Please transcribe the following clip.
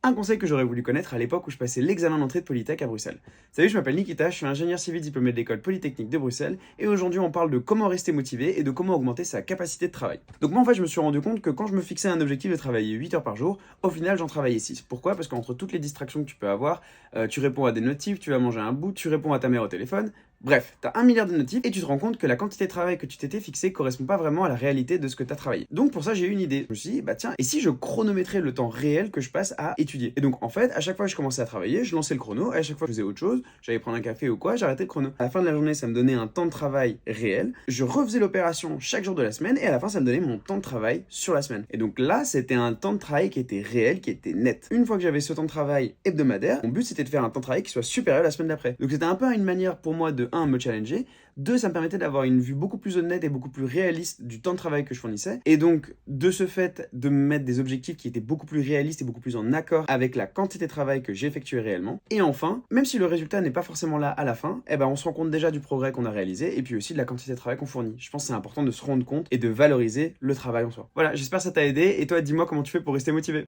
Un conseil que j'aurais voulu connaître à l'époque où je passais l'examen d'entrée de Polytech à Bruxelles. Salut, je m'appelle Nikita, je suis ingénieur civil diplômé de l'école Polytechnique de Bruxelles et aujourd'hui on parle de comment rester motivé et de comment augmenter sa capacité de travail. Donc moi en fait je me suis rendu compte que quand je me fixais un objectif de travailler 8 heures par jour, au final j'en travaillais 6. Pourquoi? Parce qu'entre toutes les distractions que tu peux avoir, tu réponds à des notifs, tu vas manger un bout, tu réponds à ta mère au téléphone. Bref, t'as 1 milliard de notifs et tu te rends compte que la quantité de travail que tu t'étais fixé correspond pas vraiment à la réalité de ce que t'as travaillé. Donc pour ça j'ai eu une idée. Je me suis dit, bah tiens, et si je chronométrais le temps réel que je passe à étudier? Et donc en fait, à chaque fois que je commençais à travailler, je lançais le chrono, et à chaque fois que je faisais autre chose, j'allais prendre un café ou quoi, j'arrêtais le chrono. À la fin de la journée, ça me donnait un temps de travail réel. Je refaisais l'opération chaque jour de la semaine et à la fin, ça me donnait mon temps de travail sur la semaine. Et donc là, c'était un temps de travail qui était réel, qui était net. Une fois que j'avais ce temps de travail hebdomadaire, mon but c'était de faire un temps de travail qui soit supérieur la semaine d'après. Donc c'était un peu une manière pour moi de me challenger. 2, ça me permettait d'avoir une vue beaucoup plus honnête et beaucoup plus réaliste du temps de travail que je fournissais. Et donc, de ce fait, de me mettre des objectifs qui étaient beaucoup plus réalistes et beaucoup plus en accord avec la quantité de travail que j'effectuais réellement. Et enfin, même si le résultat n'est pas forcément là à la fin, eh ben on se rend compte déjà du progrès qu'on a réalisé et puis aussi de la quantité de travail qu'on fournit. Je pense que c'est important de se rendre compte et de valoriser le travail en soi. Voilà, j'espère que ça t'a aidé. Et toi, dis-moi comment tu fais pour rester motivé.